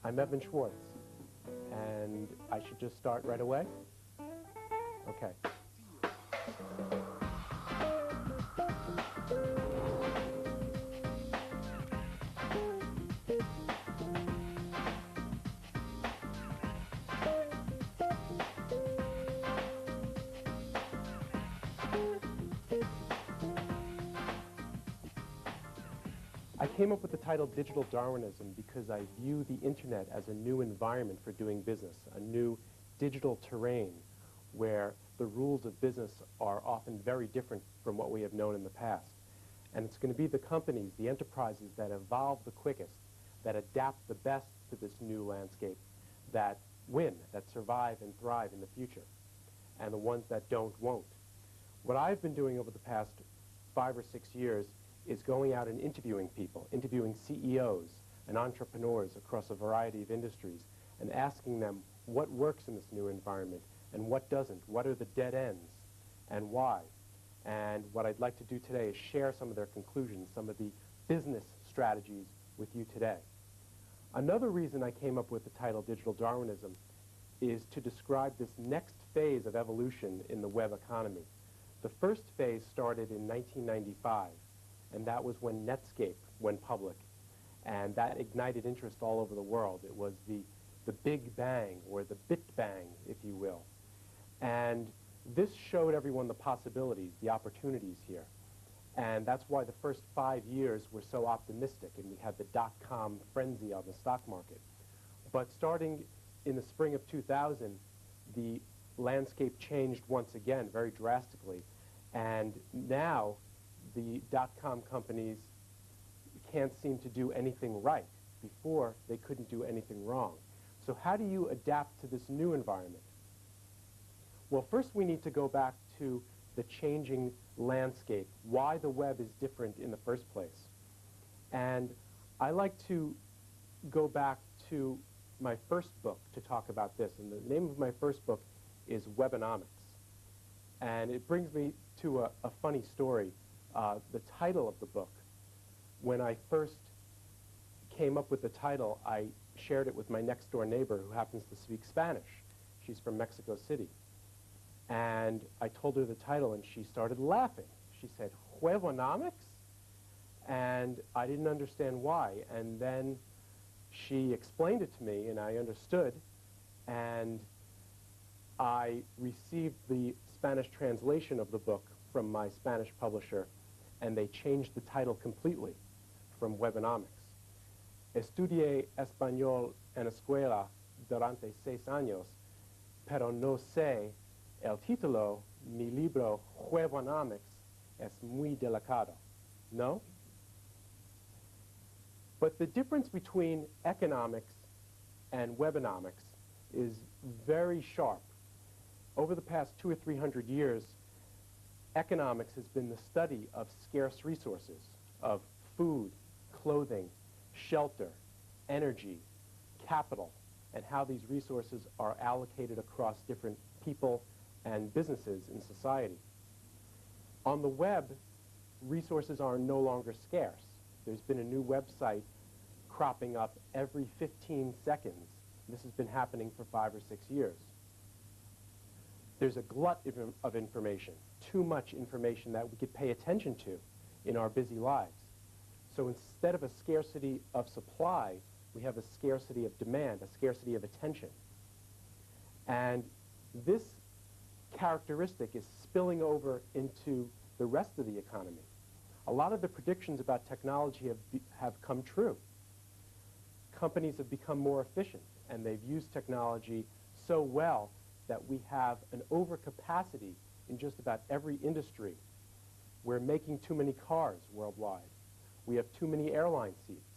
I'm Evan Schwartz, and I should just start right away? Okay. I came up with the title Digital Darwinism because I view the internet as a new environment for doing business, a new digital terrain where the rules of business are often very different from what we have known in the past. And it's going to be the companies, the enterprises that evolve the quickest, that adapt the best to this new landscape, that win, that survive and thrive in the future. And the ones that don't, won't. What I've been doing over the past 5 or 6 years is going out and interviewing people, interviewing CEOs and entrepreneurs across a variety of industries, and asking them what works in this new environment and what doesn't, what are the dead ends, and why. And what I'd like to do today is share some of their conclusions, some of the business strategies with you today. Another reason I came up with the title Digital Darwinism is to describe this next phase of evolution in the web economy. The first phase started in 1995. And that was when Netscape went public. And that ignited interest all over the world. It was the Big Bang, or the Bit Bang, if you will. And this showed everyone the possibilities, the opportunities here. And that's why the first 5 years were so optimistic, and we had the dot-com frenzy on the stock market. But starting in the spring of 2000, the landscape changed once again very drastically. And now, the dot-com companies can't seem to do anything right. Before, they couldn't do anything wrong. So how do you adapt to this new environment? Well, first we need to go back to the changing landscape, why the web is different in the first place. And I like to go back to my first book to talk about this. And the name of my first book is Webonomics. And it brings me to a funny story. The title of the book, when I first came up with the title, I shared it with my next door neighbor who happens to speak Spanish. She's from Mexico City. And I told her the title and she started laughing. She said, "Huevonomics?" And I didn't understand why. And then she explained it to me and I understood. And I received the Spanish translation of the book from my Spanish publisher, and they changed the title completely from Webonomics. Estudié español en escuela durante 6 años, pero no sé el título, mi libro Webonomics es muy delicado. No? But the difference between economics and Webonomics is very sharp. Over the past 200 or 300 years, economics has been the study of scarce resources, of food, clothing, shelter, energy, capital, and how these resources are allocated across different people and businesses in society. On the web, resources are no longer scarce. There's been a new website cropping up every 15 seconds. This has been happening for 5 or 6 years. There's a glut of information, too much information that we could pay attention to in our busy lives. So instead of a scarcity of supply, we have a scarcity of demand, a scarcity of attention. And this characteristic is spilling over into the rest of the economy. A lot of the predictions about technology have come true. Companies have become more efficient, and they've used technology so well that we have an overcapacity in just about every industry. We're making too many cars worldwide. We have too many airline seats.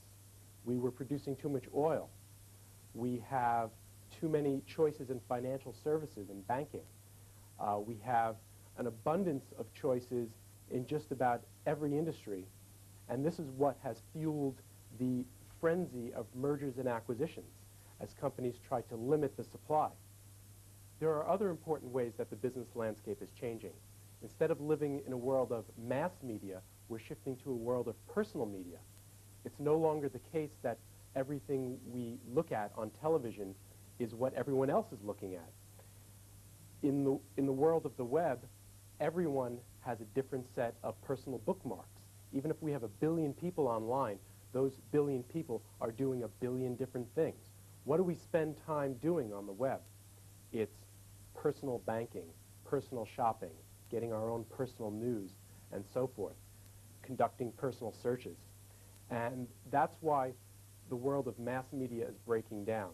We were producing too much oil. We have too many choices in financial services and banking. We have an abundance of choices in just about every industry. And this is what has fueled the frenzy of mergers and acquisitions as companies try to limit the supply. There are other important ways that the business landscape is changing. Instead of living in a world of mass media, we're shifting to a world of personal media. It's no longer the case that everything we look at on television is what everyone else is looking at. In the world of the web, everyone has a different set of personal bookmarks. Even if we have 1 billion people online, those 1 billion people are doing 1 billion different things. What do we spend time doing on the web? It's personal banking, personal shopping, getting our own personal news, and so forth, conducting personal searches. And that's why the world of mass media is breaking down.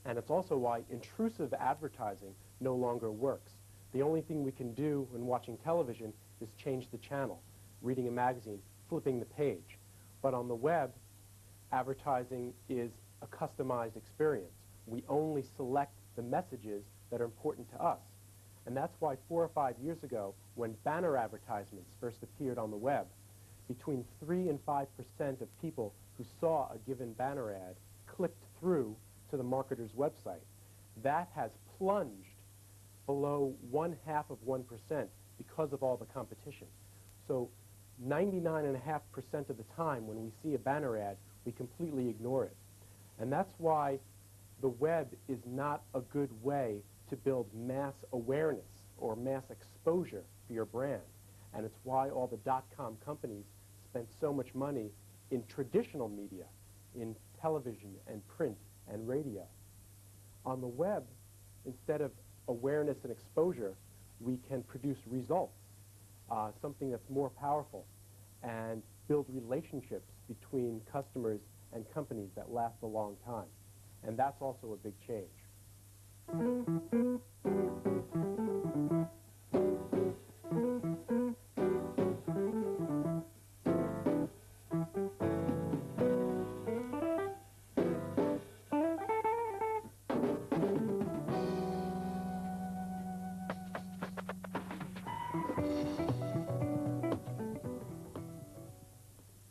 And it's also why intrusive advertising no longer works. The only thing we can do when watching television is change the channel, reading a magazine, flipping the page. But on the web, advertising is a customized experience. We only select the messages that are important to us. And that's why 4 or 5 years ago, when banner advertisements first appeared on the web, between 3 and 5% of people who saw a given banner ad clicked through to the marketer's website. That has plunged below 0.5% because of all the competition. So 99.5% of the time when we see a banner ad, we completely ignore it. And that's why the web is not a good way to build mass awareness or mass exposure for your brand. And it's why all the .com companies spent so much money in traditional media, in television and print and radio. On the web, instead of awareness and exposure, we can produce results, something that's more powerful, and build relationships between customers and companies that last a long time. And that's also a big change.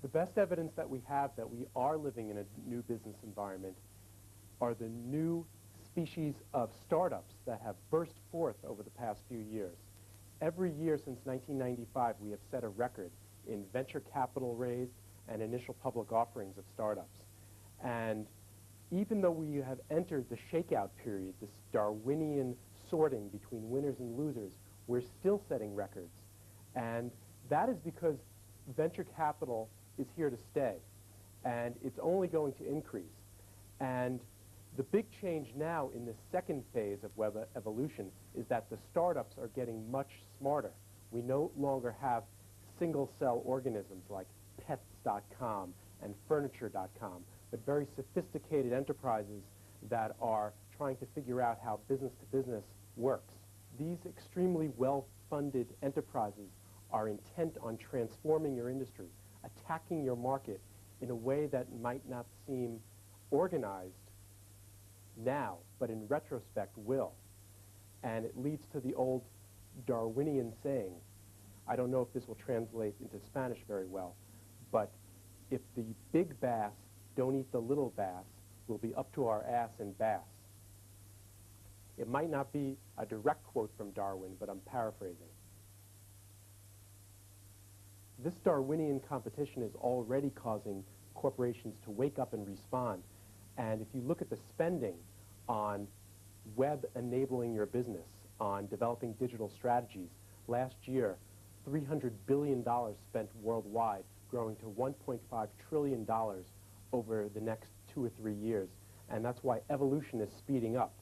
The best evidence that we have that we are living in a new business environment are the new species of startups that have burst forth over the past few years. Every year since 1995, we have set a record in venture capital raised and initial public offerings of startups. And even though we have entered the shakeout period, this Darwinian sorting between winners and losers, we're still setting records. And that is because venture capital is here to stay, and it's only going to increase. And the big change now in the second phase of web evolution is that the startups are getting much smarter. We no longer have single-cell organisms like pets.com and furniture.com, but very sophisticated enterprises that are trying to figure out how business-to-business works. These extremely well-funded enterprises are intent on transforming your industry, attacking your market in a way that might not seem organized now, but in retrospect will. And it leads to the old Darwinian saying, I don't know if this will translate into Spanish very well, but if the big bass don't eat the little bass, we'll be up to our ass in bass. It might not be a direct quote from Darwin, but I'm paraphrasing. This Darwinian competition is already causing corporations to wake up and respond. And if you look at the spending on web enabling your business, on developing digital strategies, last year, $300 billion spent worldwide, growing to $1.5 trillion over the next 2 or 3 years. And that's why evolution is speeding up.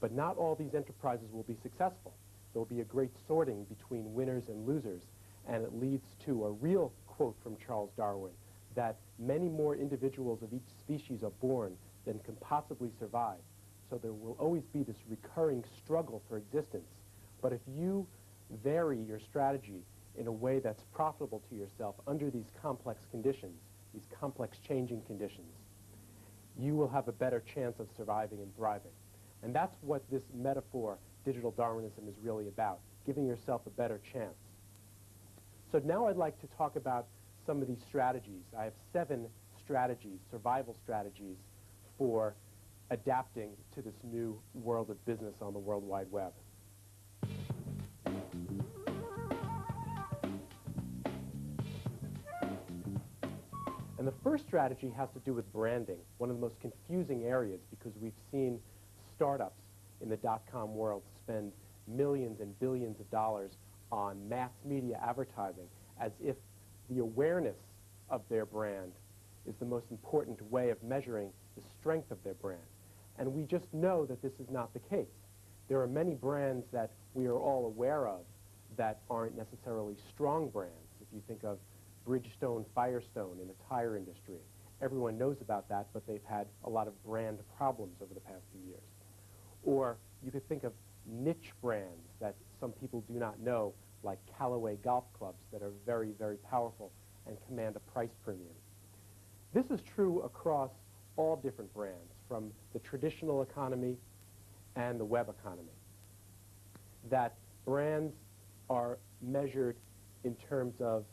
But not all these enterprises will be successful. There will be a great sorting between winners and losers. And it leads to a real quote from Charles Darwin, that many more individuals of each species are born than can possibly survive. So there will always be this recurring struggle for existence. But if you vary your strategy in a way that's profitable to yourself under these complex conditions, these complex changing conditions, you will have a better chance of surviving and thriving. And that's what this metaphor, digital Darwinism, is really about, giving yourself a better chance. So now I'd like to talk about some of these strategies. I have 7 strategies, survival strategies, for adapting to this new world of business on the World Wide Web. And the first strategy has to do with branding, one of the most confusing areas because we've seen startups in the dot-com world spend millions and billions of dollars on mass media advertising as if the awareness of their brand is the most important way of measuring the strength of their brand. And we just know that this is not the case. There are many brands that we are all aware of that aren't necessarily strong brands. If you think of Bridgestone, Firestone in the tire industry, everyone knows about that, but they've had a lot of brand problems over the past few years. Or you could think of niche brands that some people do not know, like Callaway golf clubs that are very, very powerful and command a price premium. This is true across all different brands, from the traditional economy and the web economy, that brands are measured in terms of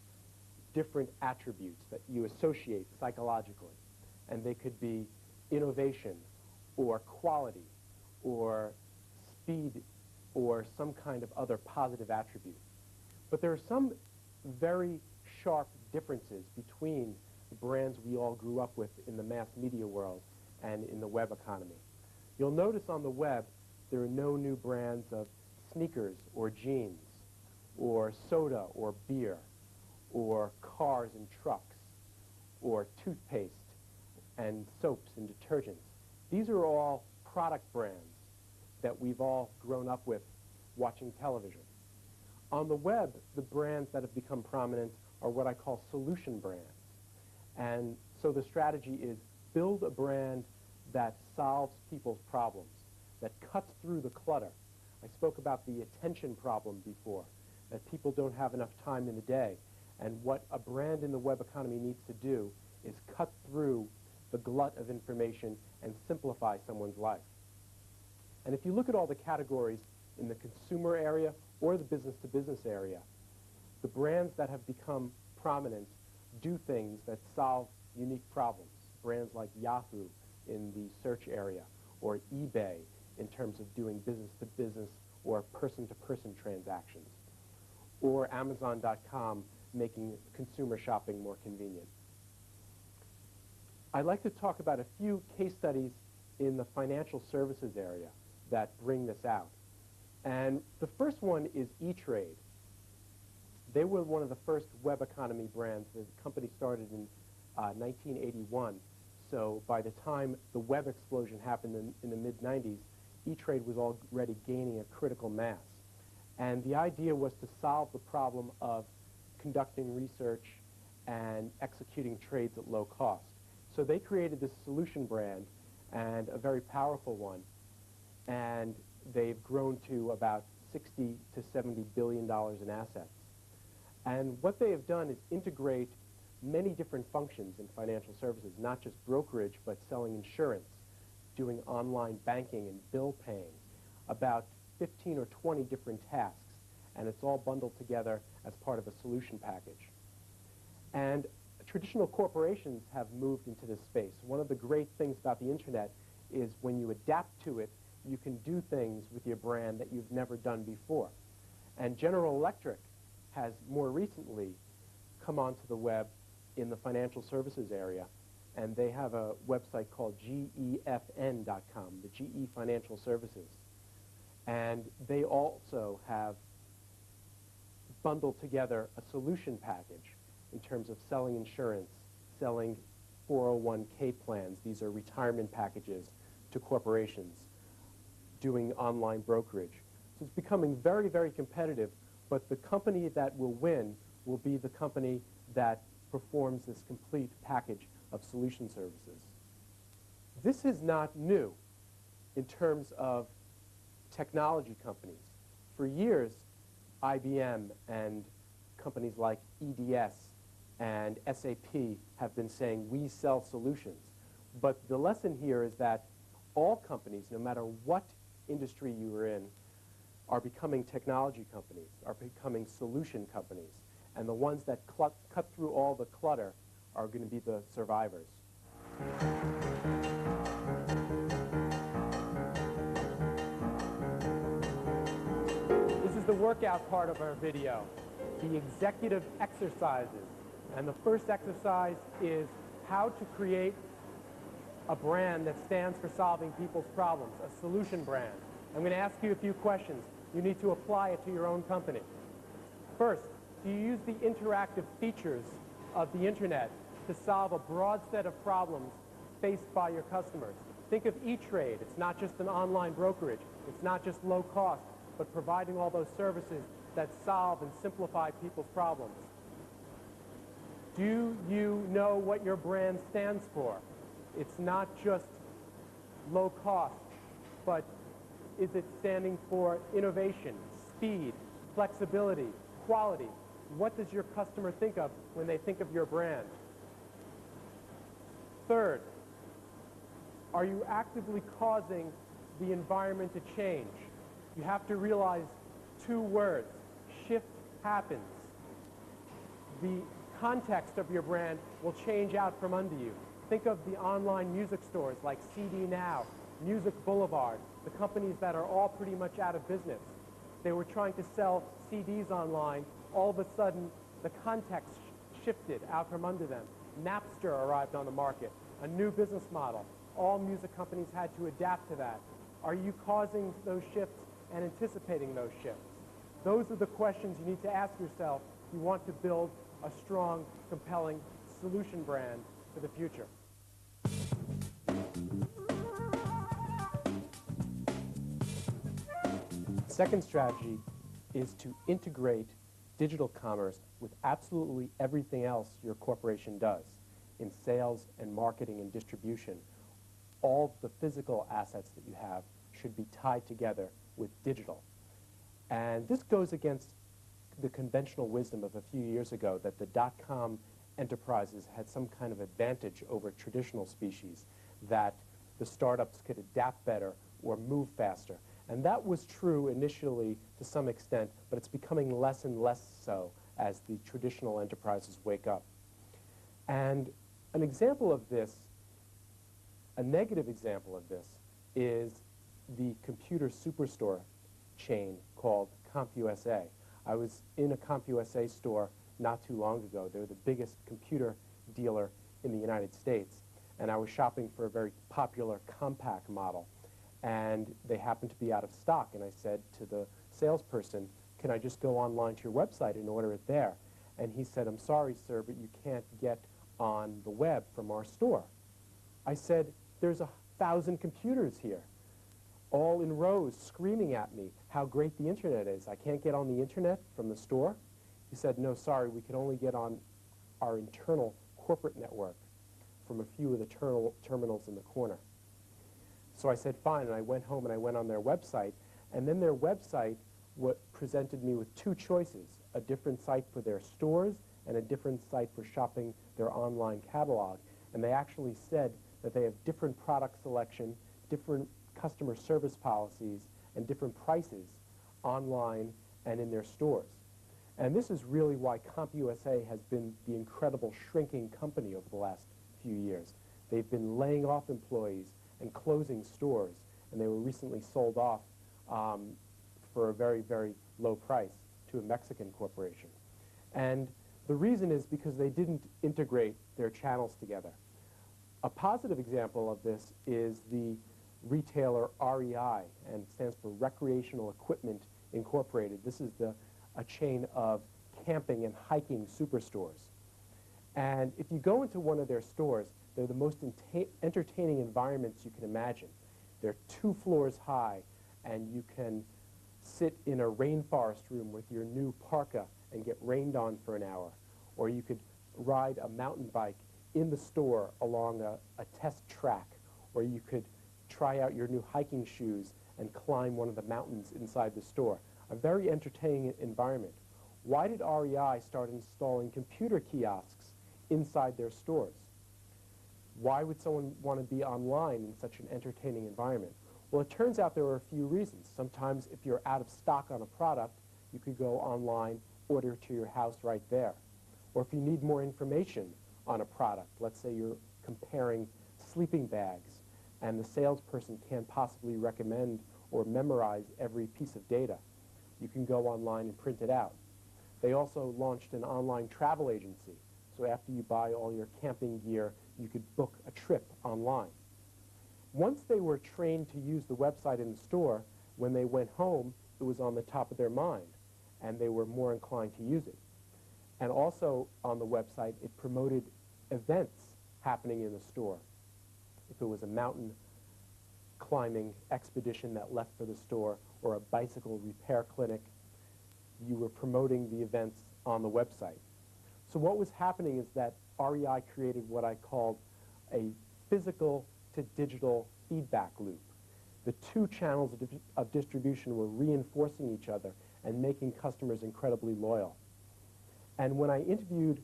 different attributes that you associate psychologically. And they could be innovation or quality or speed or some kind of other positive attribute. But there are some very sharp differences between the brands we all grew up with in the mass media world and in the web economy. You'll notice on the web there are no new brands of sneakers or jeans or soda or beer or cars and trucks or toothpaste and soaps and detergents. These are all product brands that we've all grown up with watching television. On the web, the brands that have become prominent are what I call solution brands. And so the strategy is build a brand that solves people's problems, that cuts through the clutter. I spoke about the attention problem before, that people don't have enough time in the day. And what a brand in the web economy needs to do is cut through the glut of information and simplify someone's life. And if you look at all the categories in the consumer area or the business-to-business area, the brands that have become prominent do things that solve unique problems. Brands like Yahoo in the search area, or eBay in terms of doing business-to-business or person-to-person transactions, or Amazon.com making consumer shopping more convenient. I'd like to talk about a few case studies in the financial services area that bring this out. And the first one is E-Trade. They were one of the first web economy brands. The company started in 1981. So by the time the web explosion happened in the mid-90s, E-Trade was already gaining a critical mass. And the idea was to solve the problem of conducting research and executing trades at low cost. So they created this solution brand, and a very powerful one. And they've grown to about $60 to $70 billion in assets. And what they have done is integrate many different functions in financial services, not just brokerage, but selling insurance, doing online banking and bill paying, about 15 or 20 different tasks, and it's all bundled together as part of a solution package. And traditional corporations have moved into this space. One of the great things about the internet is when you adapt to it, you can do things with your brand that you've never done before. And General Electric has more recently come onto the web in the financial services area, and they have a website called GEFN.com, the GE Financial Services. And they also have bundled together a solution package in terms of selling insurance, selling 401k plans. These are retirement packages to corporations, doing online brokerage. So it's becoming very, very competitive, but the company that will win will be the company that performs this complete package of solution services. This is not new in terms of technology companies. For years, IBM and companies like EDS and SAP have been saying, we sell solutions. But the lesson here is that all companies, no matter what industry you are in, are becoming technology companies, are becoming solution companies. And the ones that cut through all the clutter are going to be the survivors. This is the workout part of our video, the executive exercises. And the first exercise is how to create a brand that stands for solving people's problems, a solution brand. I'm going to ask you a few questions. You need to apply it to your own company. First, do you use the interactive features of the internet to solve a broad set of problems faced by your customers? Think of E-Trade. It's not just an online brokerage. It's not just low cost, but providing all those services that solve and simplify people's problems. Do you know what your brand stands for? It's not just low cost, but is it standing for innovation, speed, flexibility, quality? What does your customer think of when they think of your brand? Third, are you actively causing the environment to change? You have to realize two words: shift happens. The context of your brand will change out from under you. Think of the online music stores like CD Now, Music Boulevard, the companies that are all pretty much out of business. They were trying to sell CDs online. All of a sudden, the context shifted out from under them. Napster arrived on the market, a new business model. All music companies had to adapt to that. Are you causing those shifts and anticipating those shifts? Those are the questions you need to ask yourself if you want to build a strong, compelling solution brand for the future. Second strategy is to integrate digital commerce with absolutely everything else your corporation does in sales and marketing and distribution. All the physical assets that you have should be tied together with digital. And this goes against the conventional wisdom of a few years ago that the dot-com enterprises had some kind of advantage over traditional species, that the startups could adapt better or move faster. And that was true initially to some extent, but it's becoming less and less so as the traditional enterprises wake up. And an example of this, a negative example of this, is the computer superstore chain called CompUSA. I was in a CompUSA store not too long ago. They're the biggest computer dealer in the United States. And I was shopping for a very popular compact model. And they happened to be out of stock. And I said to the salesperson, can I just go online to your website and order it there? And he said, I'm sorry, sir, but you can't get on the web from our store. I said, there's 1,000 computers here, all in rows, screaming at me how great the internet is. I can't get on the internet from the store? He said, no, sorry, we can only get on our internal corporate network from a few of the terminals in the corner. So I said, fine, and I went home and I went on their website, and then their website presented me with two choices, a different site for their stores and a different site for shopping their online catalog. And they actually said that they have different product selection, different customer service policies, and different prices online and in their stores. And this is really why CompUSA has been the incredible shrinking company over the last few years. They've been laying off employees and closing stores, and they were recently sold off for a very, very low price to a Mexican corporation. And the reason is because they didn't integrate their channels together. A positive example of this is the retailer REI, and it stands for Recreational Equipment Incorporated. This is a chain of camping and hiking superstores. And if you go into one of their stores, they're the most entertaining environments you can imagine. They're 2 floors high, and you can sit in a rainforest room with your new parka and get rained on for an hour. Or you could ride a mountain bike in the store along a test track. Or you could try out your new hiking shoes and climb one of the mountains inside the store. A very entertaining environment. Why did REI start installing computer kiosks inside their stores? Why would someone want to be online in such an entertaining environment? Well, it turns out there are a few reasons. Sometimes if you're out of stock on a product, you could go online, order to your house right there. Or if you need more information on a product, let's say you're comparing sleeping bags, and the salesperson can't possibly recommend or memorize every piece of data, you can go online and print it out. They also launched an online travel agency. So after you buy all your camping gear, You could book a trip online. Once they were trained to use the website in the store, when they went home, it was on the top of their mind, and they were more inclined to use it. And also on the website, it promoted events happening in the store. If it was a mountain climbing expedition that left for the store or a bicycle repair clinic, you were promoting the events on the website. So what was happening is that REI created what I called a physical to digital feedback loop. The two channels of distribution were reinforcing each other and making customers incredibly loyal. And when I interviewed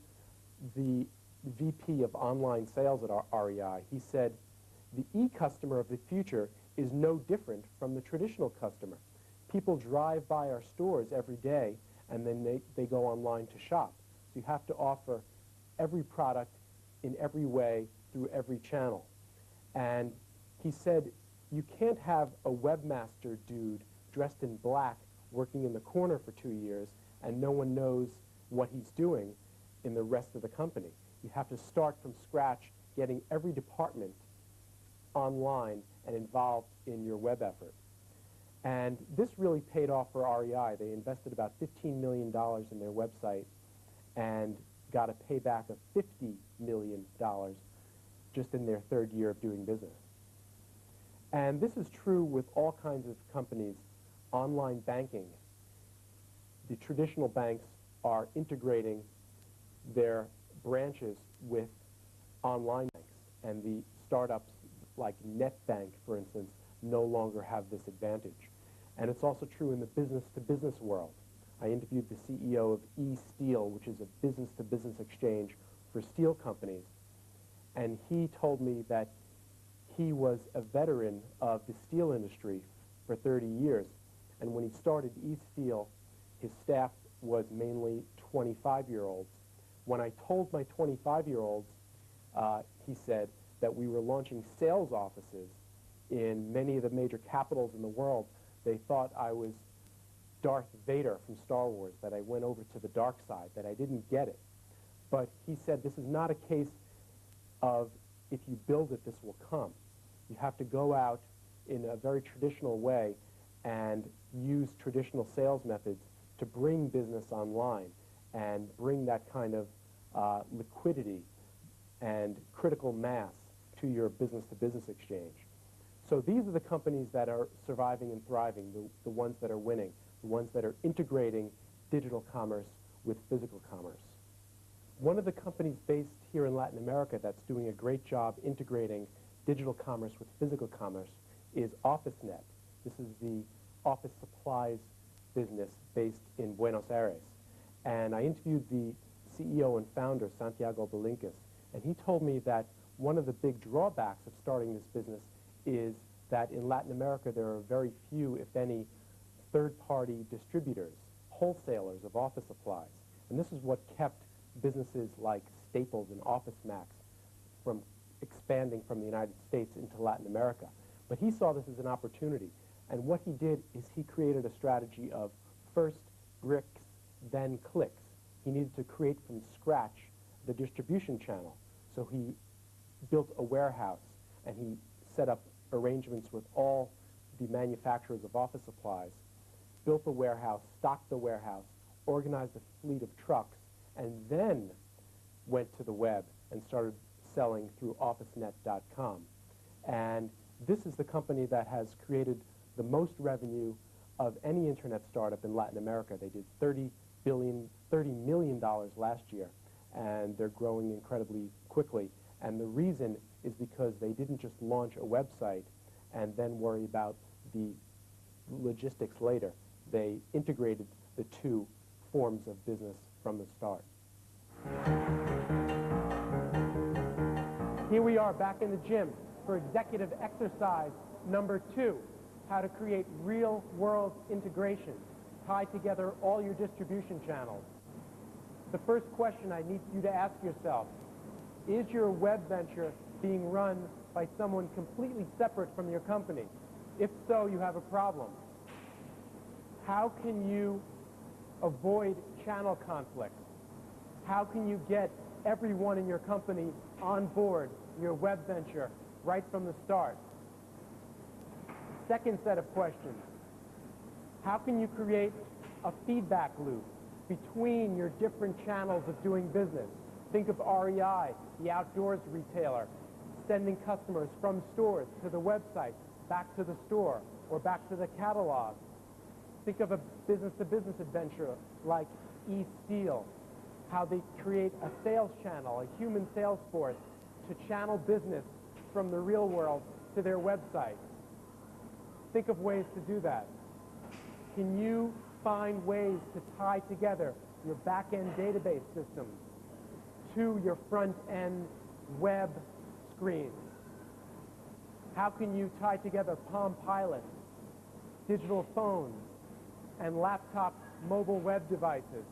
the VP of online sales at REI, he said, the e-customer of the future is no different from the traditional customer. People drive by our stores every day, and then they go online to shop. So you have to offer every product in every way through every channel. And he said, you can't have a webmaster dude dressed in black working in the corner for 2 years, and no one knows what he's doing in the rest of the company. You have to start from scratch, getting every department online and involved in your web effort. And this really paid off for REI. They invested about $15 million in their website and got a payback of $50 million just in their third year of doing business. And this is true with all kinds of companies. Online banking, the traditional banks are integrating their branches with online banks, and the startups like NetBank, for instance, no longer have this advantage. And it's also true in the business-to-business world. I interviewed the CEO of eSteel, which is a business-to-business exchange for steel companies, and he told me that he was a veteran of the steel industry for 30 years, and when he started eSteel, his staff was mainly 25-year-olds. When I told my 25-year-olds, he said, that we were launching sales offices in many of the major capitals in the world, they thought I was Darth Vader from Star Wars, that I went over to the dark side, that I didn't get it. But he said this is not a case of if you build it, this will come. You have to go out in a very traditional way and use traditional sales methods to bring business online and bring that kind of liquidity and critical mass to your business-to-business exchange. So these are the companies that are surviving and thriving, the ones that are winning, the ones that are integrating digital commerce with physical commerce. One of the companies based here in Latin America that's doing a great job integrating digital commerce with physical commerce is OfficeNet. This is the office supplies business based in Buenos Aires. And I interviewed the CEO and founder, Santiago Belincas, and he told me that one of the big drawbacks of starting this business is that in Latin America there are very few, if any, third-party distributors, wholesalers of office supplies. And this is what kept businesses like Staples and OfficeMax from expanding from the United States into Latin America. But he saw this as an opportunity. And what he did is he created a strategy of first bricks, then clicks. He needed to create from scratch the distribution channel. So he built a warehouse, and he set up arrangements with all the manufacturers of office supplies, built the warehouse, stocked the warehouse, organized a fleet of trucks, and then went to the web and started selling through OfficeNet.com. And this is the company that has created the most revenue of any internet startup in Latin America. They did $30 million last year, and they're growing incredibly quickly. And the reason is because they didn't just launch a website and then worry about the logistics later. They integrated the two forms of business from the start. Here we are back in the gym for executive exercise number 2, how to create real-world integration, tie together all your distribution channels. The first question I need you to ask yourself, is your web venture being run by someone completely separate from your company? If so, you have a problem. How can you avoid channel conflicts? How can you get everyone in your company on board your web venture right from the start? Second set of questions, how can you create a feedback loop between your different channels of doing business? Think of REI, the outdoors retailer, sending customers from stores to the website, back to the store, or back to the catalog. Think of a business-to-business adventure like eSteel, how they create a sales channel, a human sales force, to channel business from the real world to their website. Think of ways to do that. Can you find ways to tie together your back-end database systems to your front-end web screens? How can you tie together Palm Pilot, digital phones, and laptop mobile web devices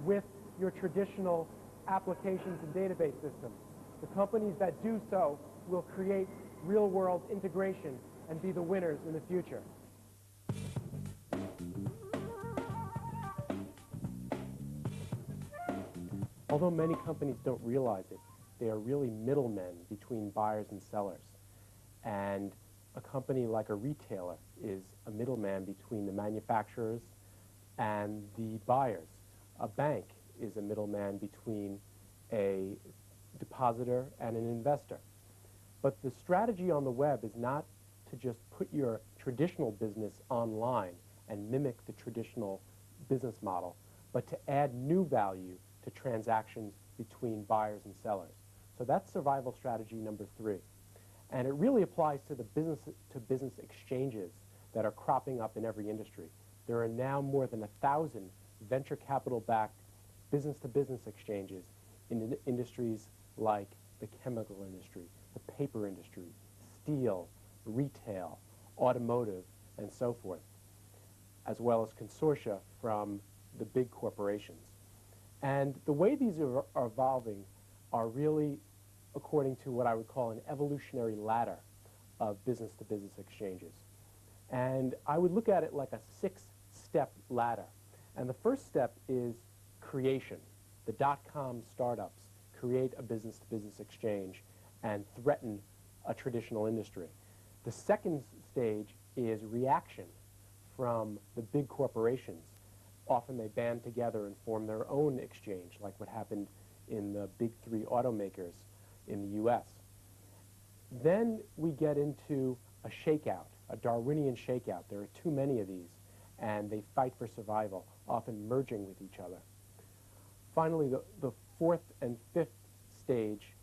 with your traditional applications and database systems? The companies that do so will create real-world integration and be the winners in the future. Although many companies don't realize it, they are really middlemen between buyers and sellers. And a company like a retailer is a middleman between the manufacturers and the buyers. A bank is a middleman between a depositor and an investor. But the strategy on the web is not to just put your traditional business online and mimic the traditional business model, but to add new value to transactions between buyers and sellers. So that's survival strategy number 3. And it really applies to the business-to-business exchanges that are cropping up in every industry. There are now more than 1,000 venture capital-backed business-to-business exchanges in industries like the chemical industry, the paper industry, steel, retail, automotive, and so forth, as well as consortia from the big corporations. And the way these are evolving are really according to what I would call an evolutionary ladder of business-to-business exchanges. And I would look at it like a 6-step ladder. And the first step is creation. The dot-com startups create a business-to-business exchange and threaten a traditional industry. The second stage is reaction from the big corporations. Often they band together and form their own exchange, like what happened in the big 3 automakers in the US. Then we get into a shakeout, a Darwinian shakeout. There are too many of these, and they fight for survival, often merging with each other. Finally, the 4th and 5th stage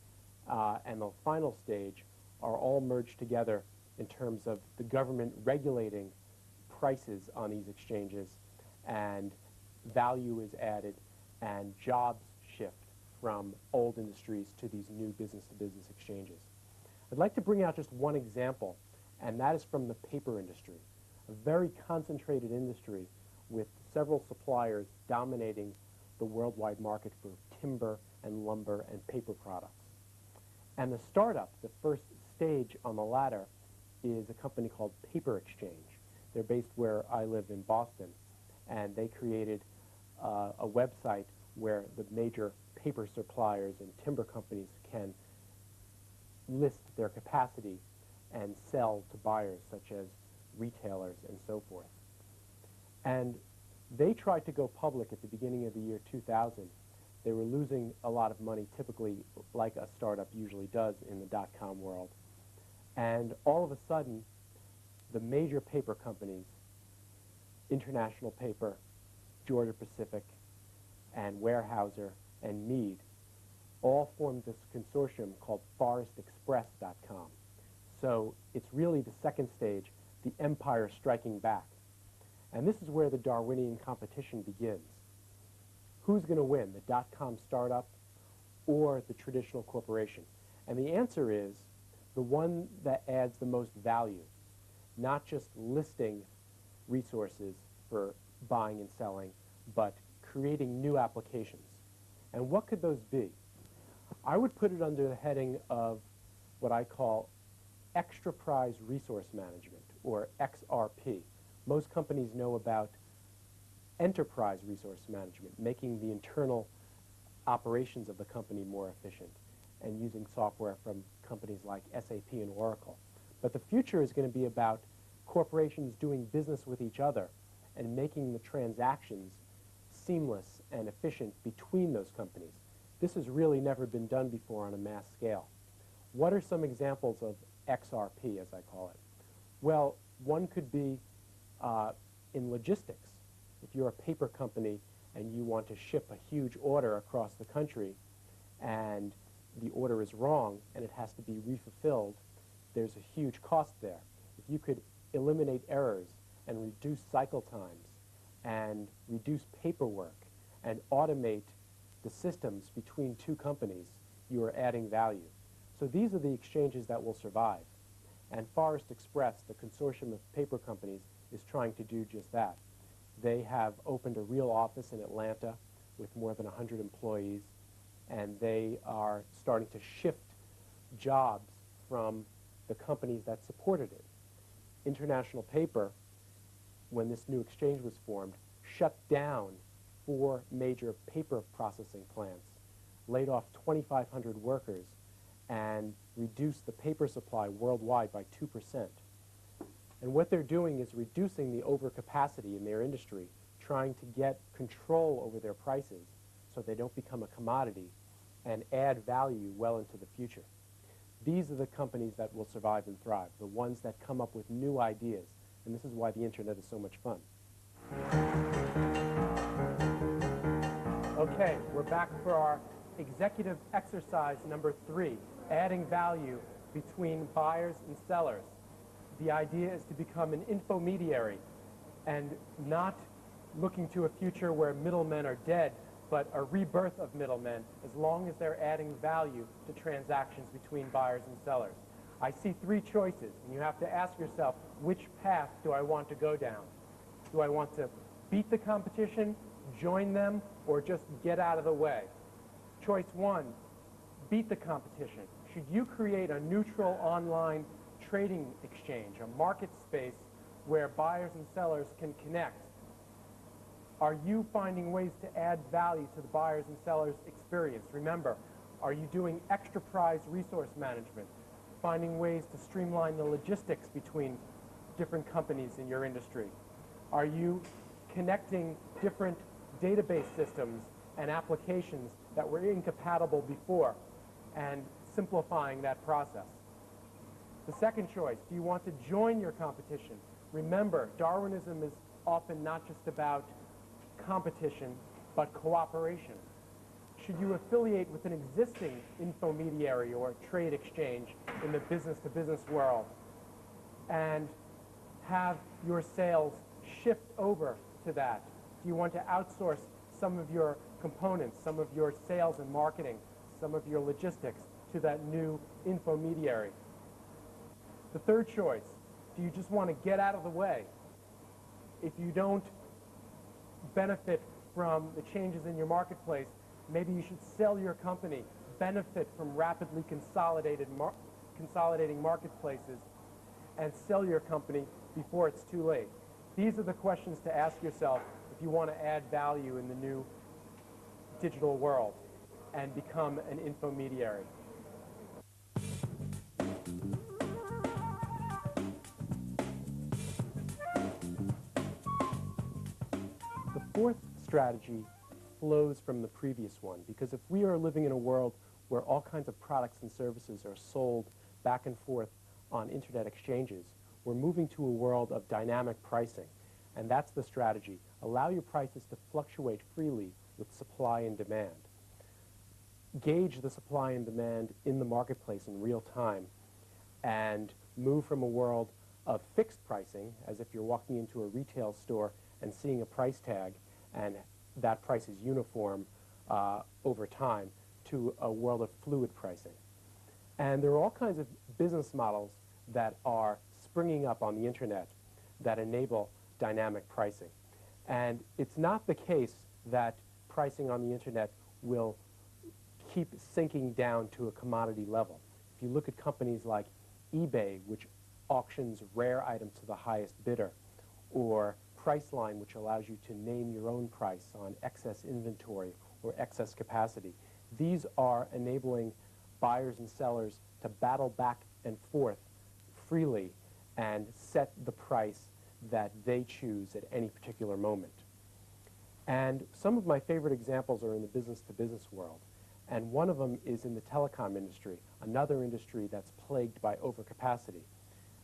and the final stage are all merged together in terms of the government regulating prices on these exchanges, and value is added, and jobs shift from old industries to these new business-to-business exchanges. I'd like to bring out just one example, and that is from the paper industry, a very concentrated industry with several suppliers dominating the worldwide market for timber and lumber and paper products. And the startup, the first stage on the ladder, is a company called Paper Exchange. They're based where I live in Boston, and they created a website where the major paper suppliers and timber companies can list their capacity and sell to buyers such as retailers and so forth. And they tried to go public at the beginning of the year 2000. They were losing a lot of money, typically like a startup usually does in the dot-com world. And all of a sudden, the major paper companies, International Paper, Georgia Pacific, and Weyerhaeuser, and Mead, all formed this consortium called forestexpress.com. So it's really the second stage, the empire striking back. And this is where the Darwinian competition begins. Who's going to win, the dot-com startup or the traditional corporation? And the answer is the one that adds the most value, not just listing resources for buying and selling, but creating new applications. And what could those be? I would put it under the heading of what I call Extra-Prize Resource Management, or XRP. Most companies know about enterprise resource management, making the internal operations of the company more efficient. and using software from companies like SAP and Oracle. But the future is going to be about corporations doing business with each other and making the transactions seamless and efficient between those companies. This has really never been done before on a mass scale. What are some examples of XRP, as I call it? Well, one could be in logistics. If you're a paper company and you want to ship a huge order across the country and the order is wrong and it has to be refulfilled, there's a huge cost there. If you could eliminate errors and reduce cycle times and reduce paperwork and automate the systems between two companies, you are adding value. So these are the exchanges that will survive. And Forest Express, the consortium of paper companies, is trying to do just that. They have opened a real office in Atlanta with more than 100 employees, and they are starting to shift jobs from the companies that supported it. International Paper, when this new exchange was formed, shut down 4 major paper processing plants, laid off 2,500 workers, and reduced the paper supply worldwide by 2%. And what they're doing is reducing the overcapacity in their industry, trying to get control over their prices so they don't become a commodity and add value well into the future. These are the companies that will survive and thrive, the ones that come up with new ideas. And this is why the internet is so much fun. Okay, we're back for our executive exercise number 3, adding value between buyers and sellers. The idea is to become an infomediary and not looking to a future where middlemen are dead, but a rebirth of middlemen as long as they're adding value to transactions between buyers and sellers. I see 3 choices, and you have to ask yourself, which path do I want to go down? Do I want to beat the competition, join them, or just get out of the way? Choice 1, beat the competition. Should you create a neutral online trading exchange, a market space where buyers and sellers can connect? Are you finding ways to add value to the buyers and sellers' experience? Remember, are you doing enterprise resource management, finding ways to streamline the logistics between different companies in your industry? Are you connecting different database systems and applications that were incompatible before and simplifying that process? The second choice, do you want to join your competition? Remember, Darwinism is often not just about competition, but cooperation. Should you affiliate with an existing infomediary or trade exchange in the business-to-business world and have your sales shift over to that? Do you want to outsource some of your components, some of your sales and marketing, some of your logistics to that new infomediary? The third choice, do you just want to get out of the way? If you don't benefit from the changes in your marketplace, maybe you should sell your company, benefit from rapidly consolidating marketplaces, and sell your company before it's too late. These are the questions to ask yourself if you want to add value in the new digital world and become an infomediary. The fourth strategy flows from the previous one, because if we are living in a world where all kinds of products and services are sold back and forth on internet exchanges, we're moving to a world of dynamic pricing. And that's the strategy. Allow your prices to fluctuate freely with supply and demand. Gauge the supply and demand in the marketplace in real time and move from a world of fixed pricing, as if you're walking into a retail store and seeing a price tag and that price is uniform over time, to a world of fluid pricing. And there are all kinds of business models that are springing up on the internet that enable dynamic pricing. And it's not the case that pricing on the internet will keep sinking down to a commodity level. If you look at companies like eBay, which auctions rare items to the highest bidder, or Priceline, which allows you to name your own price on excess inventory or excess capacity, these are enabling buyers and sellers to battle back and forth freely and set the price that they choose at any particular moment. And some of my favorite examples are in the business-to-business world. And one of them is in the telecom industry, another industry that's plagued by overcapacity.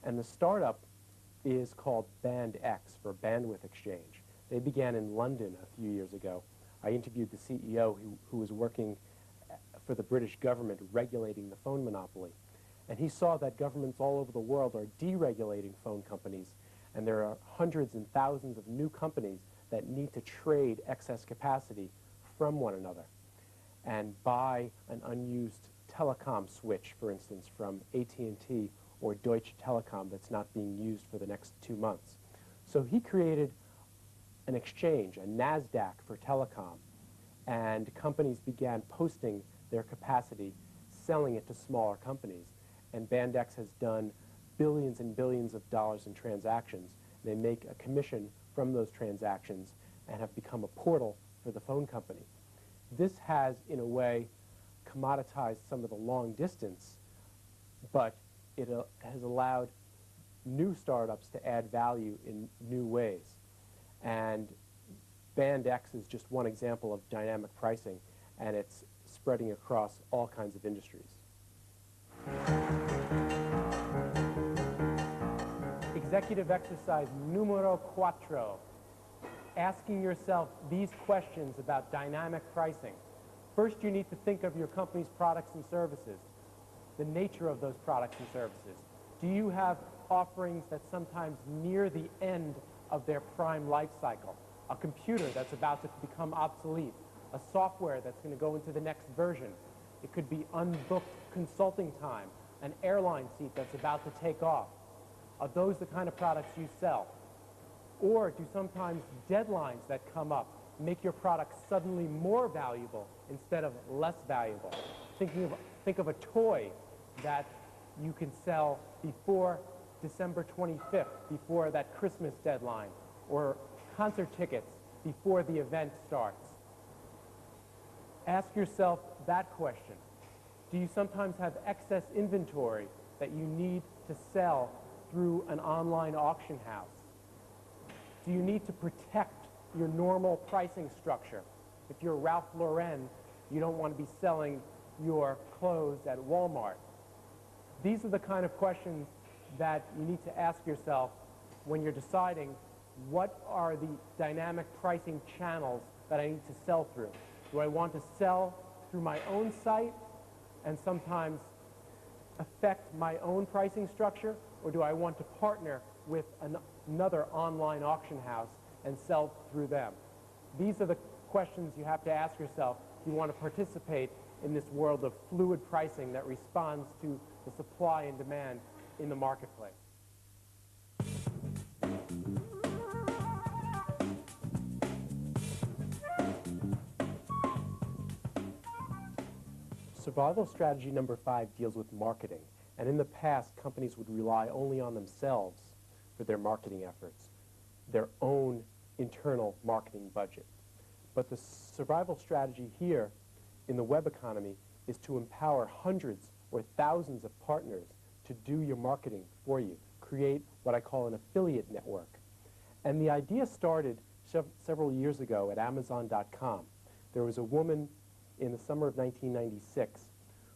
And the startup is called Band X, for bandwidth exchange. They began in London a few years ago. I interviewed the CEO who was working for the British government regulating the phone monopoly. And he saw that governments all over the world are deregulating phone companies, and there are hundreds and thousands of new companies that need to trade excess capacity from one another and buy an unused telecom switch, for instance, from AT&T or Deutsche Telekom that's not being used for the next 2 months. So he created an exchange, a NASDAQ for telecom, and companies began posting their capacity, selling it to smaller companies. And Band X has done billions and billions of dollars in transactions. They make a commission from those transactions and have become a portal for the phone company. This has, in a way, commoditized some of the long distance, but it has allowed new startups to add value in new ways. And Band X is just one example of dynamic pricing, and it's spreading across all kinds of industries. Executive exercise numero 4. Asking yourself these questions about dynamic pricing. First, you need to think of your company's products and services, the nature of those products and services. Do you have offerings that sometimes near the end of their prime life cycle? A computer that's about to become obsolete, a software that's going to go into the next version. It could be unbooked consulting time, an airline seat that's about to take off. Are those the kind of products you sell? Or do sometimes deadlines that come up make your product suddenly more valuable instead of less valuable? Think of a toy that you can sell before December 25th, before that Christmas deadline, or concert tickets before the event starts. Ask yourself that question. Do you sometimes have excess inventory that you need to sell through an online auction house? Do you need to protect your normal pricing structure? If you're Ralph Lauren, you don't want to be selling your clothes at Walmart. These are the kind of questions that you need to ask yourself when you're deciding what are the dynamic pricing channels that I need to sell through. Do I want to sell through my own site and sometimes affect my own pricing structure, or do I want to partner with another online auction house and sell through them? These are the questions you have to ask yourself if you want to participate in this world of fluid pricing that responds to the supply and demand in the marketplace. Survival strategy number 5 deals with marketing. And in the past, companies would rely only on themselves for their marketing efforts, their own internal marketing budget. But the survival strategy here in the web economy is to empower hundreds or thousands of partners to do your marketing for you, create what I call an affiliate network. And the idea started several years ago at Amazon.com. There was a woman in the summer of 1996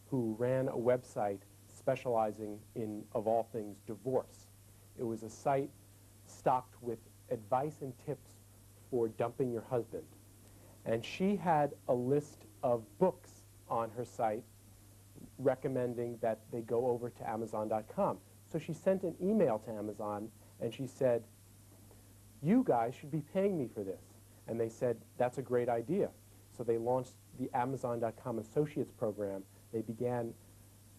who ran a website specializing in, of all things, divorce. It was a site stocked with advice and tips for dumping your husband. And she had a list of books on her site recommending that they go over to Amazon.com. So she sent an email to Amazon and she said, "You guys should be paying me for this." And they said, "That's a great idea." So they launched the Amazon.com Associates program. They began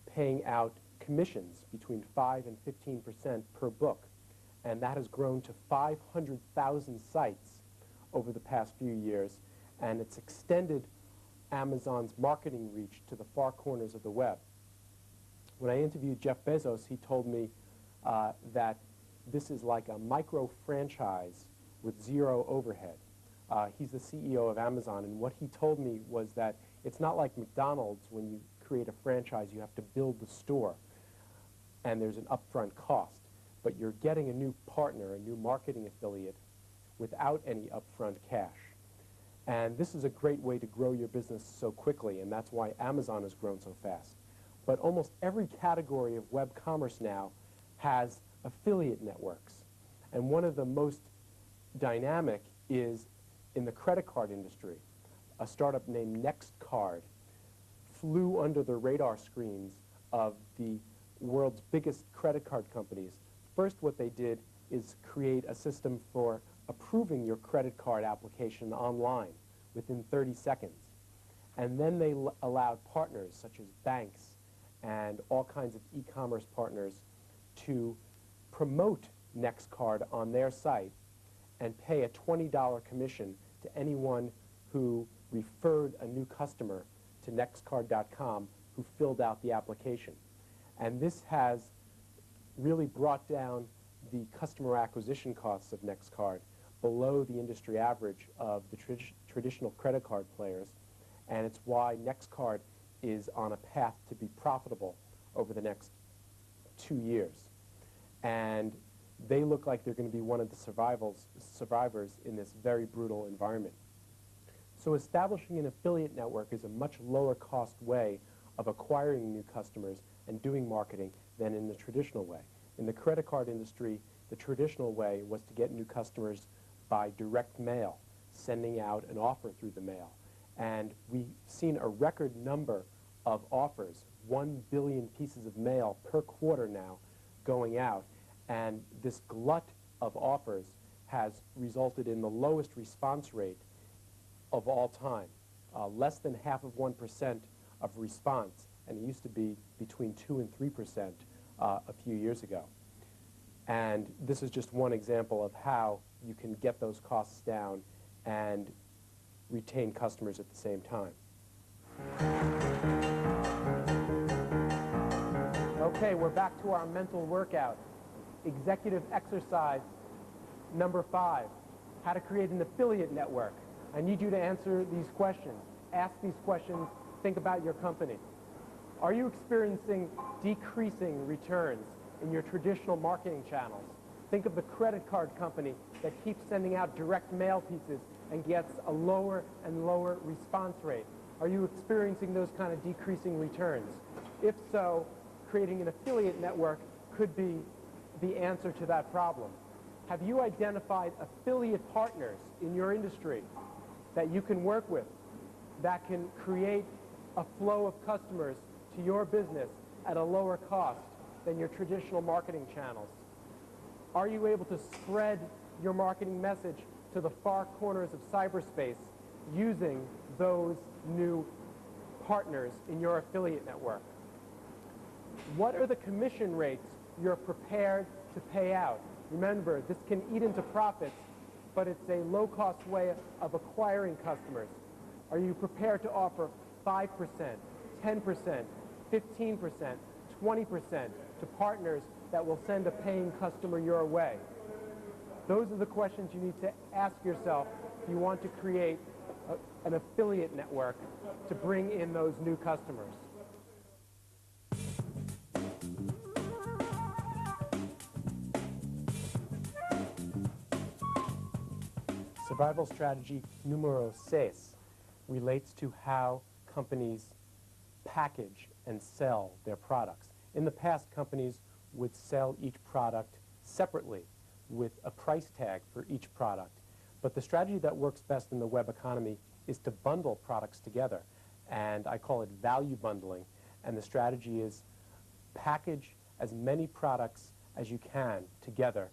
paying out commissions between 5 and 15% per book. And that has grown to 500,000 sites over the past few years. And it's extended Amazon's marketing reach to the far corners of the web. When I interviewed Jeff Bezos, he told me that this is like a micro-franchise with zero overhead. He's the CEO of Amazon, and what he told me was that it's not like McDonald's when you create a franchise, you have to build the store, and there's an upfront cost. But you're getting a new partner, a new marketing affiliate, without any upfront cash. And this is a great way to grow your business so quickly, and that's why Amazon has grown so fast. But almost every category of web commerce now has affiliate networks. And one of the most dynamic is in the credit card industry. A startup named NextCard flew under the radar screens of the world's biggest credit card companies. First, what they did is create a system for approving your credit card application online within 30 seconds. And then they allowed partners such as banks and all kinds of e-commerce partners to promote NextCard on their site and pay a $20 commission to anyone who referred a new customer to nextcard.com who filled out the application. And this has really brought down the customer acquisition costs of NextCard below the industry average of the traditional credit card players, and it's why NextCard is on a path to be profitable over the next 2 years. And they look like they're going to be one of the survivors in this very brutal environment. So establishing an affiliate network is a much lower cost way of acquiring new customers and doing marketing than in the traditional way. In the credit card industry, the traditional way was to get new customers by direct mail, sending out an offer through the mail. And we've seen a record number of offers, 1 billion pieces of mail per quarter now going out. And this glut of offers has resulted in the lowest response rate of all time, less than 0.5% of response, and it used to be between 2 and 3% a few years ago. And this is just one example of how you can get those costs down and retain customers at the same time. Okay, we're back to our mental workout. Executive exercise number 5, how to create an affiliate network. I need you to answer these questions. Ask these questions. Think about your company. Are you experiencing decreasing returns in your traditional marketing channels? Think of the credit card company that keeps sending out direct mail pieces and gets a lower and lower response rate. Are you experiencing those kind of decreasing returns? If so, creating an affiliate network could be the answer to that problem. Have you identified affiliate partners in your industry that you can work with that can create a flow of customers to your business at a lower cost than your traditional marketing channels? Are you able to spread your marketing message to the far corners of cyberspace using those new partners in your affiliate network? What are the commission rates you're prepared to pay out? Remember, this can eat into profits, but it's a low-cost way of acquiring customers. Are you prepared to offer 5%, 10%, 15%, 20% to partners that will send a paying customer your way? Those are the questions you need to ask yourself if you want to create an affiliate network to bring in those new customers. Survival strategy numero 6 relates to how companies package and sell their products. In the past, companies would sell each product separately with a price tag for each product. But the strategy that works best in the web economy is to bundle products together. And I call it value bundling. And the strategy is package as many products as you can together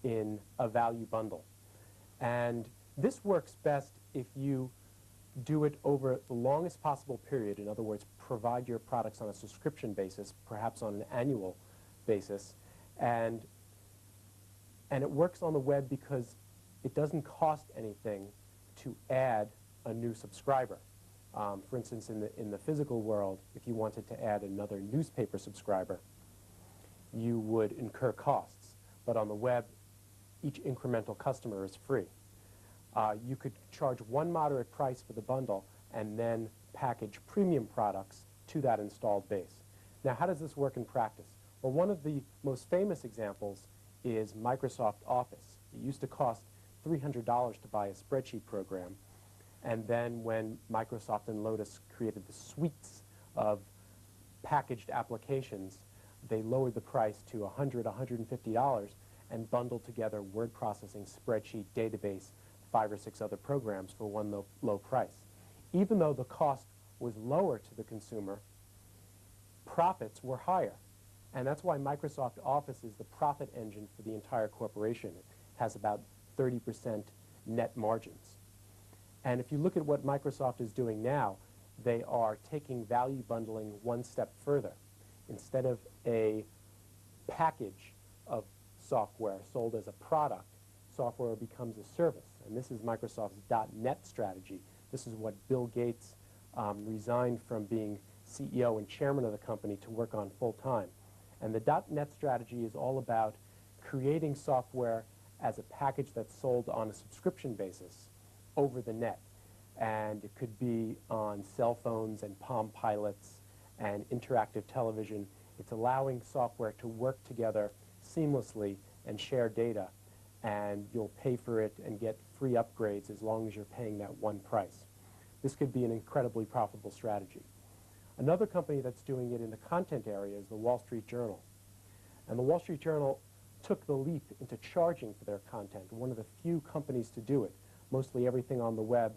in a value bundle. And this works best if you do it over the longest possible period. In other words, provide your products on a subscription basis, perhaps on an annual basis. And it works on the web because it doesn't cost anything to add a new subscriber. For instance, in the physical world, if you wanted to add another newspaper subscriber, you would incur costs. But on the web, each incremental customer is free. You could charge one moderate price for the bundle and then package premium products to that installed base. Now, how does this work in practice? Well, one of the most famous examples is Microsoft Office. It used to cost $300 to buy a spreadsheet program, and then when Microsoft and Lotus created the suites of packaged applications, they lowered the price to $100, $150 and bundled together word processing, spreadsheet, database, 5 or 6 other programs for one low price. Even though the cost was lower to the consumer, profits were higher. And that's why Microsoft Office is the profit engine for the entire corporation. It has about 30% net margins. And if you look at what Microsoft is doing now, they are taking value bundling one step further. Instead of a package of software sold as a product, software becomes a service. And this is Microsoft's .NET strategy. This is what Bill Gates resigned from being CEO and chairman of the company to work on full time. And the .NET strategy is all about creating software as a package that's sold on a subscription basis over the net. And it could be on cell phones and Palm Pilots and interactive television. It's allowing software to work together seamlessly and share data, and you'll pay for it and get free upgrades as long as you're paying that one price. This could be an incredibly profitable strategy. Another company that's doing it in the content area is the Wall Street Journal. And the Wall Street Journal took the leap into charging for their content, one of the few companies to do it. Mostly everything on the web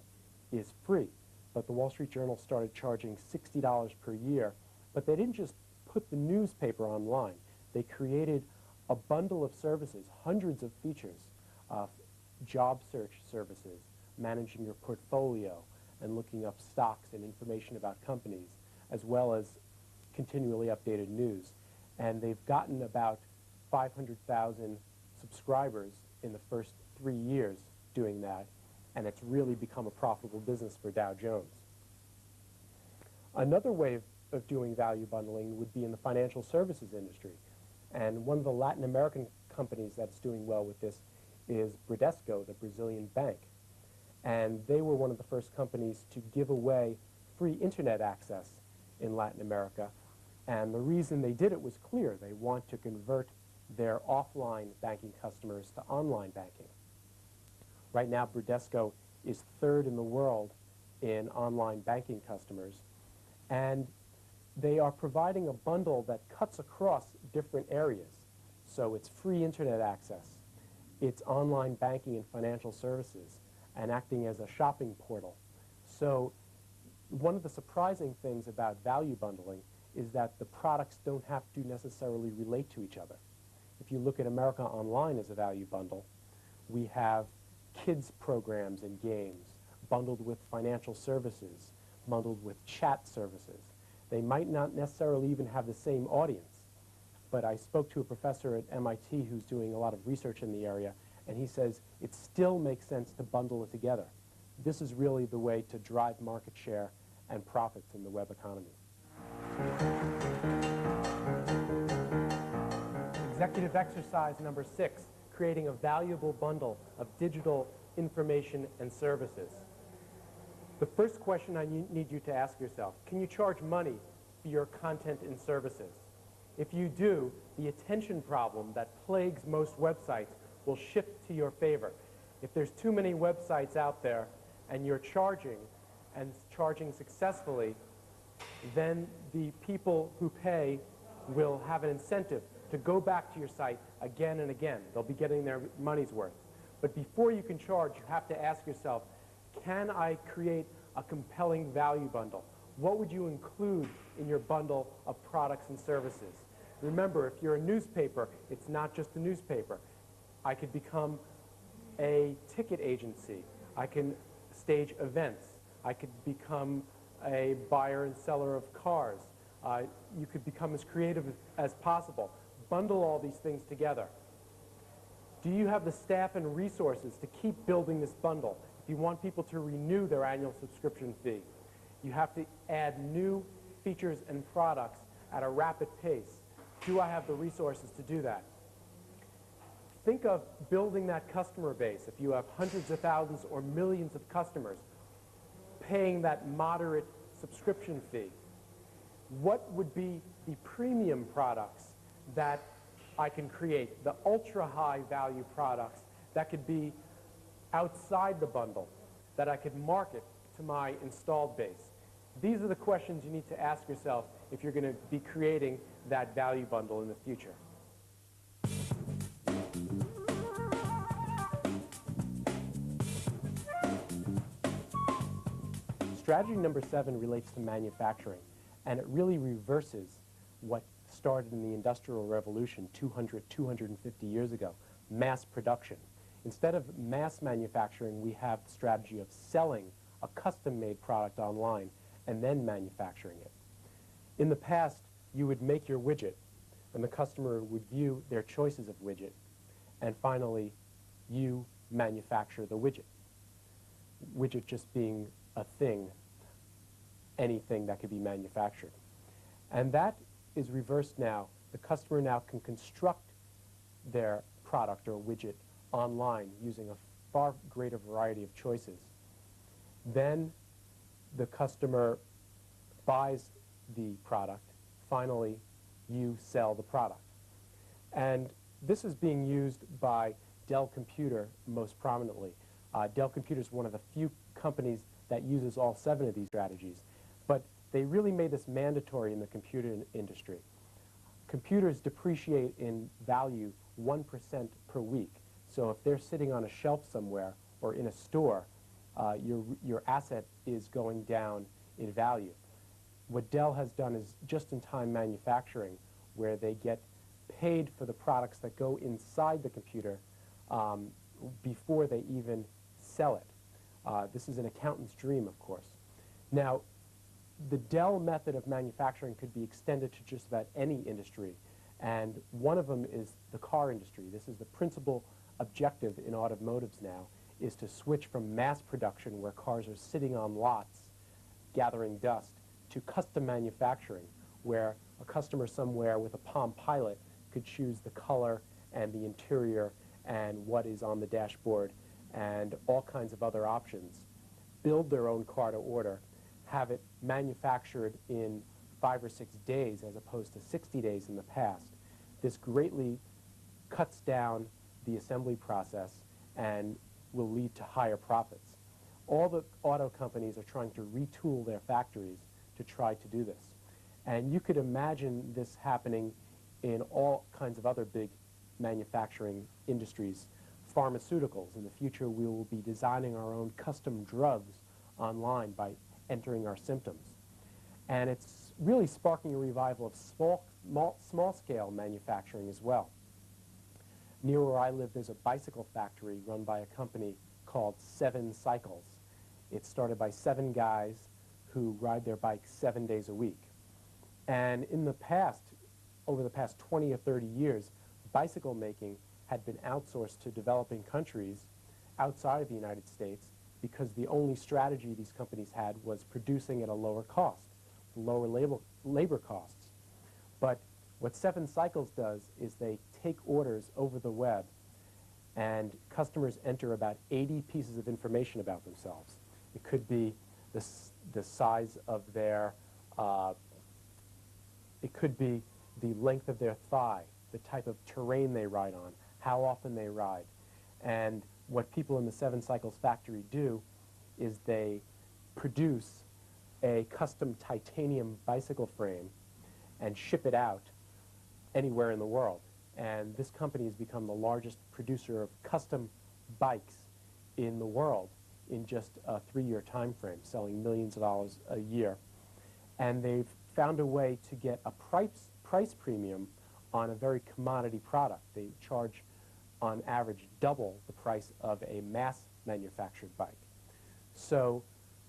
is free, but the Wall Street Journal started charging $60 per year, but they didn't just put the newspaper online. They created a bundle of services, hundreds of features, job search services, managing your portfolio, and looking up stocks and information about companies, as well as continually updated news. And they've gotten about 500,000 subscribers in the first 3 years doing that, and it's really become a profitable business for Dow Jones. Another way of doing value bundling would be in the financial services industry. And one of the Latin American companies that's doing well with this is Bradesco, the Brazilian bank. And they were one of the first companies to give away free internet access in Latin America. And the reason they did it was clear. They want to convert their offline banking customers to online banking. Right now, Bradesco is third in the world in online banking customers. And they are providing a bundle that cuts across different areas. So it's free internet access, it's online banking and financial services, and acting as a shopping portal. So one of the surprising things about value bundling is that the products don't have to necessarily relate to each other. If you look at America Online as a value bundle, we have kids programs and games bundled with financial services, bundled with chat services. They might not necessarily even have the same audience, but I spoke to a professor at MIT who's doing a lot of research in the area, and he says it still makes sense to bundle it together. This is really the way to drive market share and profits in the web economy. Executive exercise number 6, creating a valuable bundle of digital information and services. The first question I need you to ask yourself, can you charge money for your content and services? If you do, the attention problem that plagues most websites will shift to your favor. If there's too many websites out there and you're charging and charging successfully, then the people who pay will have an incentive to go back to your site again and again. They'll be getting their money's worth. But before you can charge, you have to ask yourself, can I create a compelling value bundle? What would you include in your bundle of products and services? Remember, if you're a newspaper, it's not just a newspaper. I could become a ticket agency. I can stage events. I could become a buyer and seller of cars. You could become as creative as possible. Bundle all these things together. Do you have the staff and resources to keep building this bundle? If you want people to renew their annual subscription fee, you have to add new features and products at a rapid pace. Do I have the resources to do that? Think of building that customer base. If you have hundreds of thousands or millions of customers, paying that moderate subscription fee. what would be the premium products that I can create, the ultra-high value products that could be outside the bundle, that I could market to my installed base? These are the questions you need to ask yourself if you're going to be creating that value bundle in the future. Strategy number 7 relates to manufacturing, and it really reverses what started in the Industrial Revolution 250 years ago, mass production. Instead of mass manufacturing, we have the strategy of selling a custom-made product online and then manufacturing it. In the past, you would make your widget, and the customer would view their choices of widget, and finally, you manufacture the widget. Widget just being a thing, anything that could be manufactured. And that is reversed now. The customer now can construct their product or widget online using a far greater variety of choices. Then the customer buys the product. Finally, you sell the product. And this is being used by Dell Computer most prominently. Dell Computer is one of the few companies that uses all 7 of these strategies. But they really made this mandatory in the computer industry. Computers depreciate in value 1% per week. So if they're sitting on a shelf somewhere or in a store, your asset is going down in value. What Dell has done is just-in-time manufacturing, where they get paid for the products that go inside the computer before they even sell it. This is an accountant's dream, of course. Now, the Dell method of manufacturing could be extended to just about any industry, and one of them is the car industry. This is the principal objective in automotives now, is to switch from mass production, where cars are sitting on lots gathering dust, to custom manufacturing, where a customer somewhere with a Palm Pilot could choose the color and the interior and what is on the dashboard and all kinds of other options, build their own car to order, have it manufactured in 5 or 6 days as opposed to 60 days in the past. This greatly cuts down the assembly process and will lead to higher profits. All the auto companies are trying to retool their factories to try to do this. And you could imagine this happening in all kinds of other big manufacturing industries. Pharmaceuticals. In the future, we will be designing our own custom drugs online by entering our symptoms. And it's really sparking a revival of small-scale manufacturing as well. Near where I live, there's a bicycle factory run by a company called 7 Cycles. It's started by 7 guys who ride their bikes 7 days a week. And in the past, over the past 20 or 30 years, bicycle making had been outsourced to developing countries outside of the United States, because the only strategy these companies had was producing at a lower cost, lower labor costs. But what 7 Cycles does is they take orders over the web, and customers enter about 80 pieces of information about themselves. It could be the size of their, it could be the length of their thigh, the type of terrain they ride on, how often they ride. And what people in the 7 Cycles factory do is they produce a custom titanium bicycle frame and ship it out anywhere in the world. And this company has become the largest producer of custom bikes in the world in just a 3-year time frame, selling millions of dollars a year. And they've found a way to get a price premium on a very commodity product. They charge, on average, double the price of a mass-manufactured bike. So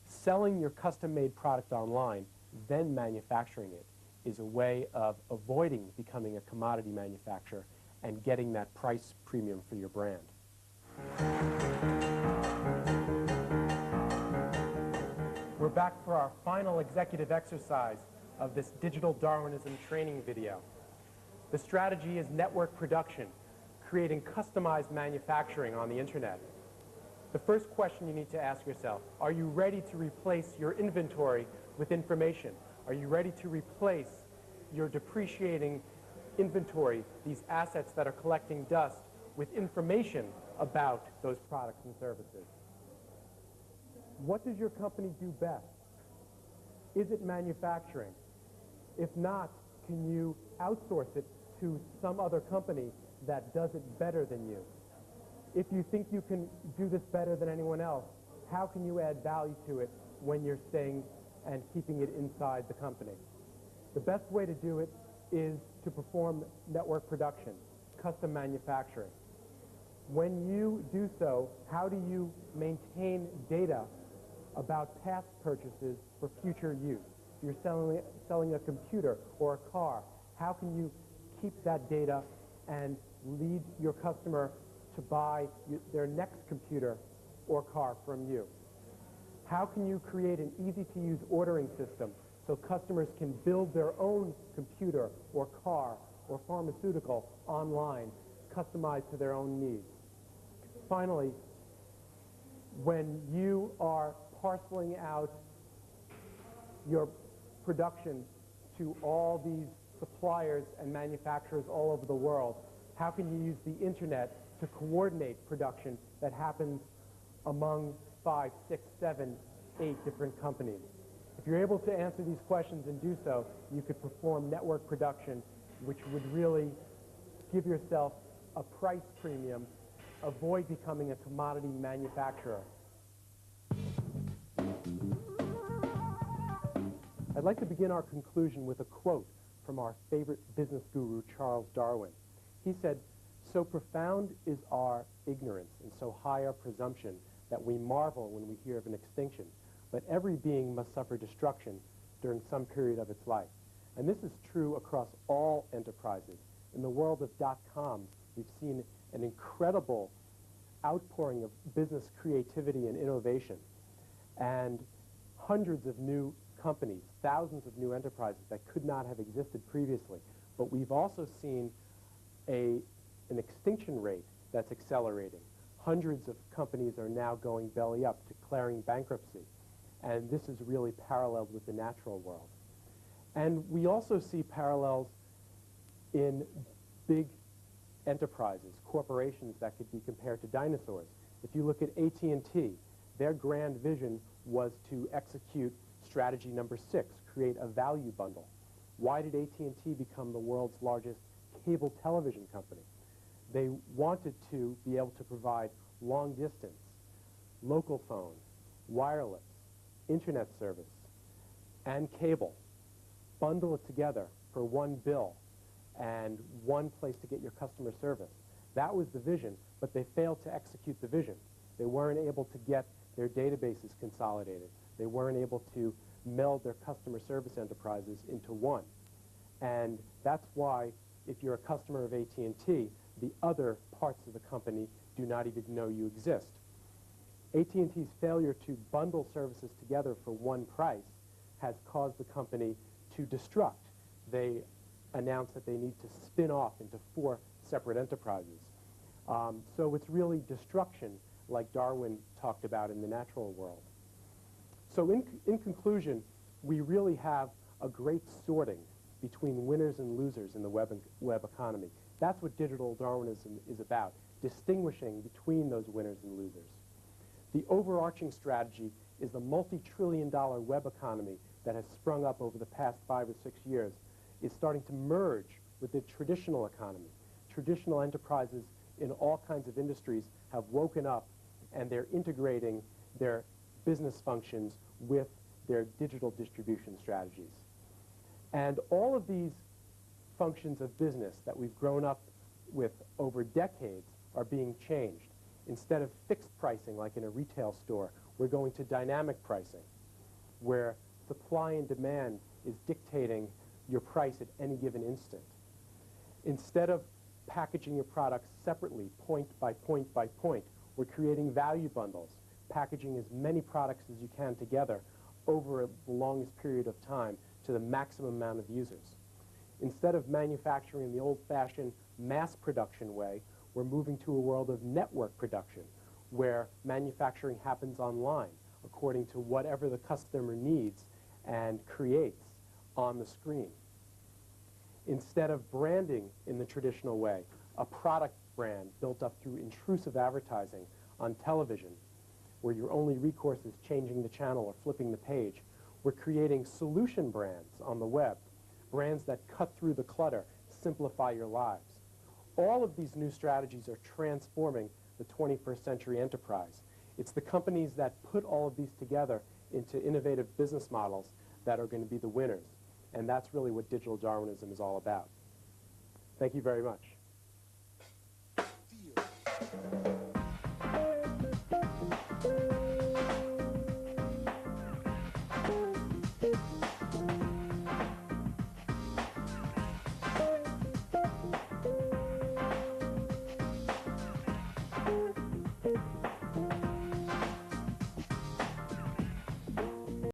selling your custom-made product online, then manufacturing it, is a way of avoiding becoming a commodity manufacturer and getting that price premium for your brand. We're back for our final executive exercise of this digital Darwinism training video. The strategy is network production, creating customized manufacturing on the internet. The first question you need to ask yourself, are you ready to replace your inventory with information? Are you ready to replace your depreciating inventory, these assets that are collecting dust, with information about those products and services? What does your company do best? Is it manufacturing? If not, can you outsource it to some other company that does it better than you? If you think you can do this better than anyone else, how can you add value to it when you're staying and keeping it inside the company? The best way to do it is to perform network production, custom manufacturing. When you do so, how do you maintain data about past purchases for future use? If you're selling a computer or a car, how can you keep that data and lead your customer to buy their next computer or car from you? How can you create an easy-to-use ordering system so customers can build their own computer or car or pharmaceutical online, customized to their own needs? Finally, when you are parceling out your production to all these suppliers and manufacturers all over the world, how can you use the internet to coordinate production that happens among 5, 6, 7, 8 different companies? If you're able to answer these questions and do so, you could perform network production, which would really give yourself a price premium, avoid becoming a commodity manufacturer. I'd like to begin our conclusion with a quote from our favorite business guru, Charles Darwin. He said, "So profound is our ignorance and so high our presumption that we marvel when we hear of an extinction, but every being must suffer destruction during some period of its life." And this is true across all enterprises. In the world of .coms, we've seen an incredible outpouring of business creativity and innovation, and hundreds of new companies, thousands of new enterprises that could not have existed previously. But we've also seen an extinction rate that's accelerating. Hundreds of companies are now going belly up, declaring bankruptcy. And this is really paralleled with the natural world. And we also see parallels in big enterprises, corporations that could be compared to dinosaurs. If you look at AT&T, their grand vision was to execute strategy number 6, create a value bundle. Why did AT&T become the world's largest cable television company? They wanted to be able to provide long distance, local phone, wireless, internet service, and cable. Bundle it together for one bill and one place to get your customer service. That was the vision, but they failed to execute the vision. They weren't able to get their databases consolidated. They weren't able to meld their customer service enterprises into one. And that's why, if you're a customer of AT&T, the other parts of the company do not even know you exist. AT&T's failure to bundle services together for one price has caused the company to destruct. They announced that they need to spin off into 4 separate enterprises. So it's really destruction, like Darwin talked about in the natural world. So in conclusion, we really have a great sorting between winners and losers in the web economy. That's what digital Darwinism is about, distinguishing between those winners and losers. The overarching strategy is the multi-trillion-dollar web economy that has sprung up over the past 5 or 6 years is starting to merge with the traditional economy. Traditional enterprises in all kinds of industries have woken up, and they're integrating their business functions with their digital distribution strategies. And all of these functions of business that we've grown up with over decades are being changed. Instead of fixed pricing like in a retail store, we're going to dynamic pricing, where supply and demand is dictating your price at any given instant. Instead of packaging your products separately, point by point by point, we're creating value bundles, packaging as many products as you can together over the longest period of time to the maximum amount of users. Instead of manufacturing in the old-fashioned mass production way, we're moving to a world of network production, where manufacturing happens online according to whatever the customer needs and creates on the screen. Instead of branding in the traditional way, a product brand built up through intrusive advertising on television, where your only recourse is changing the channel or flipping the page, we're creating solution brands on the web, brands that cut through the clutter, simplify your lives. All of these new strategies are transforming the 21st century enterprise. It's the companies that put all of these together into innovative business models that are going to be the winners. And that's really what digital Darwinism is all about. Thank you very much.